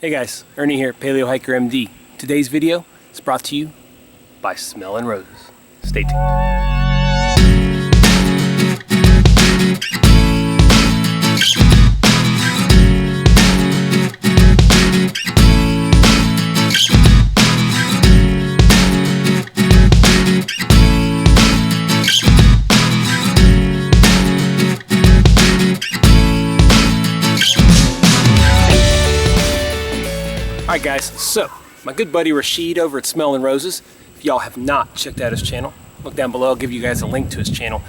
Hey guys, Ernie here, Paleo Hiker MD. Today's video is brought to you by Smelling Roses. Stay tuned. Alright guys, so my good buddy Rashid over at Smelling Roses, if y'all have not checked out his channel, look down below, I'll give you guys a link to his channel.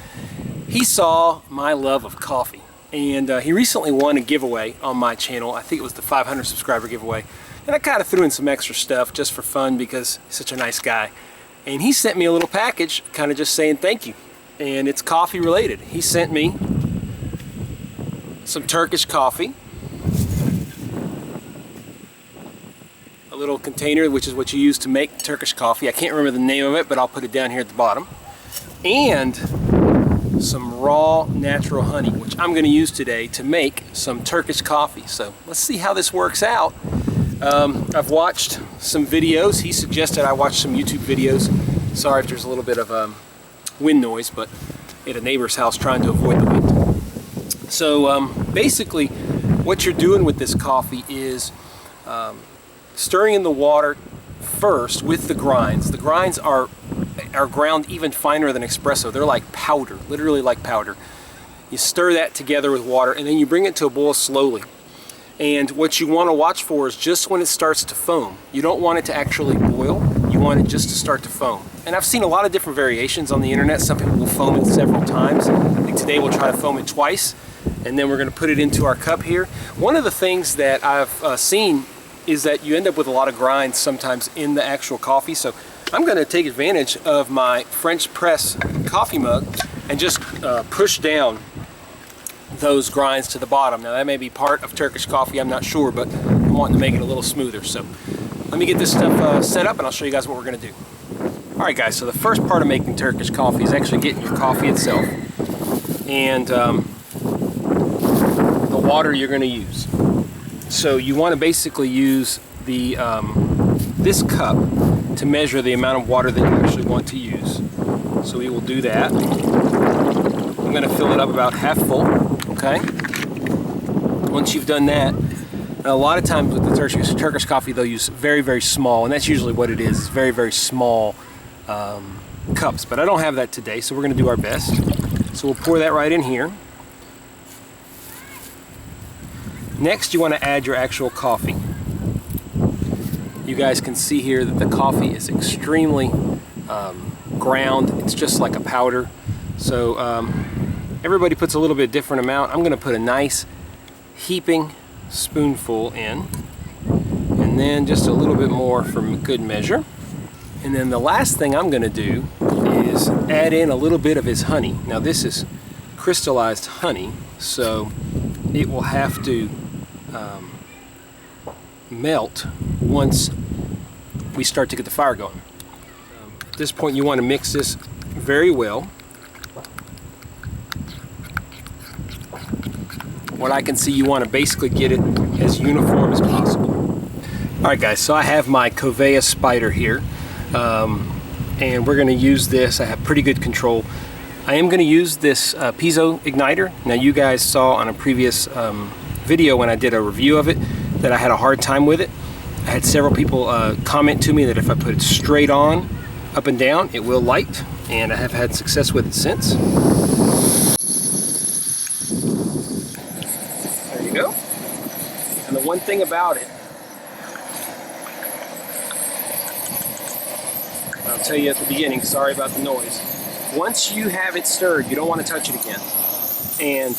He saw my love of coffee and he recently won a giveaway on my channel. I think it was the 500 subscriber giveaway, and I kind of threw in some extra stuff just for fun because he's such a nice guy. And he sent me a little package kind of just saying thank you, and it's coffee related. He sent me some Turkish coffee, a little container, which is what you use to make Turkish coffee. I can't remember the name of it, but I'll put it down here at the bottom. And some raw natural honey, which I'm going to use today to make some Turkish coffee. So let's see how this works out. I've watched some videos. He suggested I watch some YouTube videos. Sorry if there's a little bit of wind noise, but at a neighbor's house trying to avoid the wind. So basically what you're doing with this coffee is stirring in the water first with the grinds. The grinds are ground even finer than espresso. They're like powder, literally like powder. You stir that together with water and then you bring it to a boil slowly. And what you want to watch for is just when it starts to foam. You don't want it to actually boil, you want it just to start to foam. And I've seen a lot of different variations on the internet. Some people will foam it several times. I think today we'll try to foam it twice, and then we're going to put it into our cup here. One of the things that I've seen is that you end up with a lot of grinds sometimes in the actual coffee. So I'm going to take advantage of my French press coffee mug and just push down those grinds to the bottom. Now that may be part of Turkish coffee, I'm not sure, but I'm wanting to make it a little smoother. So let me get this stuff set up and I'll show you guys what we're going to do. Alright guys, so the first part of making Turkish coffee is actually getting your coffee itself and the water you're going to use. So you want to basically use the this cup to measure the amount of water that you actually want to use. So we will do that. I'm going to fill it up about half full, okay? Once you've done that, a lot of times with the Turkish coffee they'll use very, very small, and that's usually what it is. It's very, very small cups, but I don't have that today, so we're going to do our best. So we'll pour that right in here. Next, you want to add your actual coffee. You guys can see here that the coffee is extremely ground. It's just like a powder. So everybody puts a little bit different amount. I'm going to put a nice heaping spoonful in, and then just a little bit more for good measure. And then the last thing I'm going to do is add in a little bit of his honey. Now this is crystallized honey, so it will have to melt once we start to get the fire going. At this point you want to mix this very well. What I can see, you want to basically get it as uniform as possible. Alright guys, so I have my Covea Spider here and we're going to use this. I have pretty good control. I am going to use this piezo igniter. Now you guys saw on a previous video when I did a review of it that I had a hard time with it. I had several people comment to me that if I put it straight on, up and down, it will light, and I have had success with it since. There you go. And the one thing about it, I'll tell you at the beginning, sorry about the noise. Once you have it stirred, you don't want to touch it again. And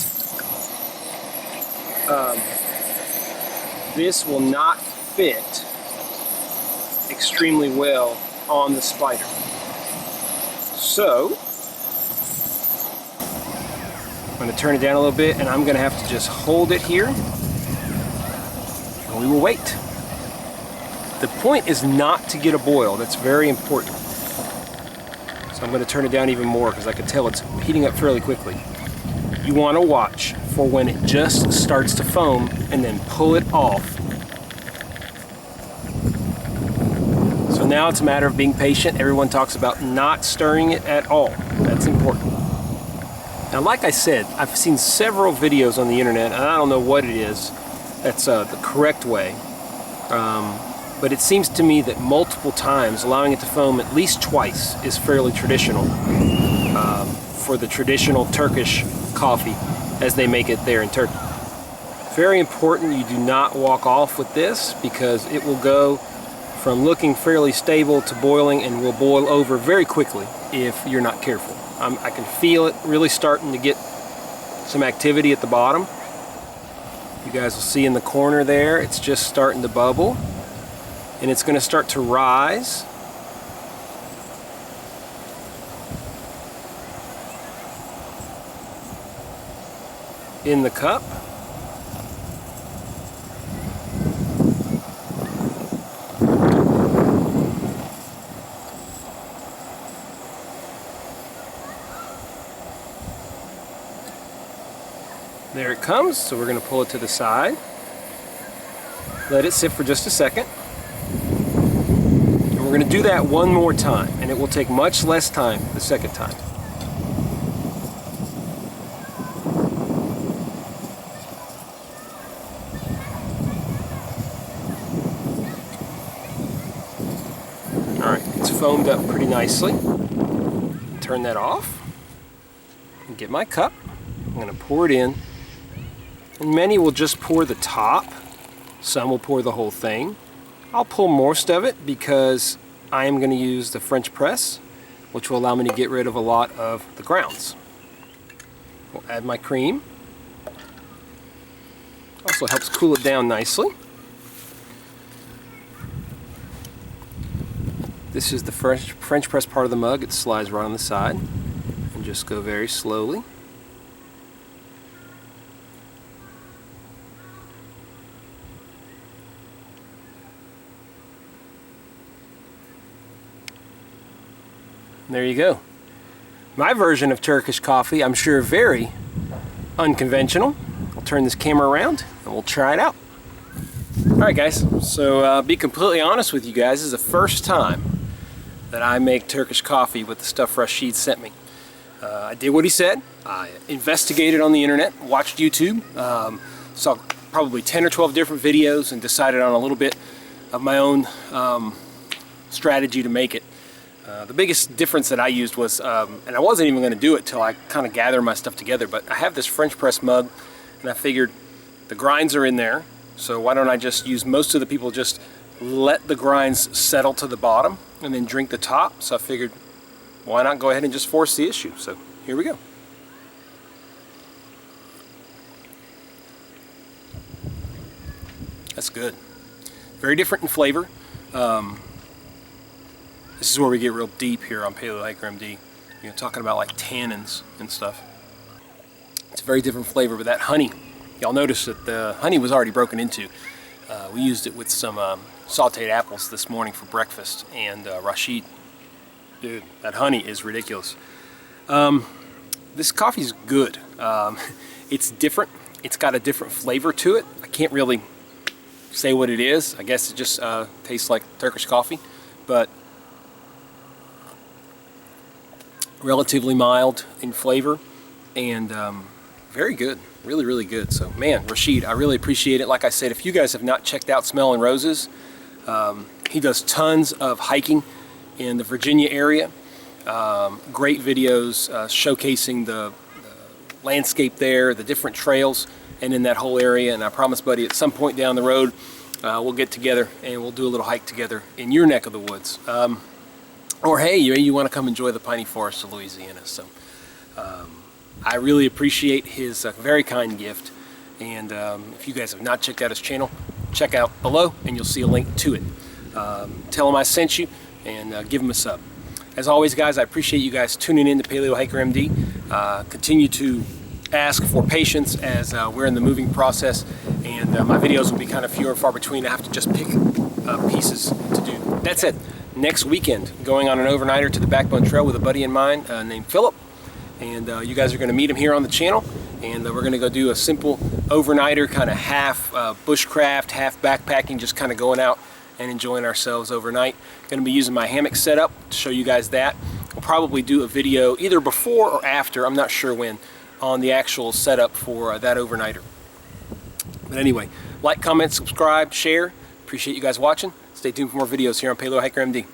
this will not fit extremely well on the spider. So I'm going to turn it down a little bit, and I'm going to have to just hold it here, and we will wait. The point is not to get a boil. That's very important. So I'm going to turn it down even more because I can tell it's heating up fairly quickly. You want to watch for when it just starts to foam and then pull it off now it's a matter of being patient. Everyone talks about not stirring it at all. That's important. Now, like I said, I've seen several videos on the internet, and I don't know what it is that's the correct way. But it seems to me that multiple times, allowing it to foam at least twice, is fairly traditional for the traditional Turkish coffee as they make it there in Turkey. Very important you do not walk off with this, because it will go from looking fairly stable to boiling, and will boil over very quickly if you're not careful. I can feel it really starting to get some activity at the bottom. You guys will see in the corner there, it's just starting to bubble, and it's going to start to rise. In the cup. There it comes, so we're going to pull it to the side. Let it sit for just a second. And we're going to do that one more time, and it will take much less time the second time. Alright, it's foamed up pretty nicely. Turn that off and get my cup. I'm going to pour it in. And many will just pour the top. Some will pour the whole thing. I'll pull most of it because I am going to use the French press, which will allow me to get rid of a lot of the grounds. We'll add my cream. Also helps cool it down nicely. This is the French press part of the mug. It slides right on the side. And just go very slowly. There you go. My version of Turkish coffee, I'm sure very unconventional. I'll turn this camera around and we'll try it out. Alright guys, so be completely honest with you guys, this is the first time that I make Turkish coffee with the stuff Rashid sent me. I did what he said. I investigated on the internet, watched YouTube, saw probably 10 or 12 different videos, and decided on a little bit of my own strategy to make it. The biggest difference that I used was, and I wasn't even going to do it till I kind of gather my stuff together, but I have this French press mug, and I figured the grinds are in there, so why don't I just use, most of the people just let the grinds settle to the bottom and then drink the top. So I figured, why not go ahead and just force the issue? So here we go. That's good. Very different in flavor. This is where we get real deep here on Paleo Hiker MD. You know, talking about like tannins and stuff. It's a very different flavor, but that honey, y'all notice that the honey was already broken into. We used it with some sauteed apples this morning for breakfast, and Rashid, dude, that honey is ridiculous. This coffee's good. It's different. It's got a different flavor to it. I can't really say what it is. I guess it just tastes like Turkish coffee, but relatively mild in flavor, and very good. Really, really good. So, man, Rashid, I really appreciate it. Like I said, if you guys have not checked out Smelling Roses, he does tons of hiking in the Virginia area. Great videos showcasing the landscape there, the different trails, and in that whole area. And I promise, buddy, at some point down the road, we'll get together and we'll do a little hike together in your neck of the woods. Or hey, you want to come enjoy the piney forest of Louisiana. So I really appreciate his very kind gift. And if you guys have not checked out his channel, check out below and you'll see a link to it. Tell him I sent you, and give him a sub. As always, guys, I appreciate you guys tuning in to Paleo Hiker MD. Continue to ask for patience as we're in the moving process, and my videos will be kind of few and far between. I have to just pick pieces to do. That's it. Next weekend, going on an overnighter to the Backbone Trail with a buddy of mine named Philip, and you guys are going to meet him here on the channel, and we're going to go do a simple overnighter, kind of half bushcraft, half backpacking, just kind of going out and enjoying ourselves overnight. Going to be using my hammock setup to show you guys that. We'll probably do a video either before or after, I'm not sure when, on the actual setup for that overnighter. But anyway, like, comment, subscribe, share. Appreciate you guys watching. Stay tuned for more videos here on Paleo Hiker MD.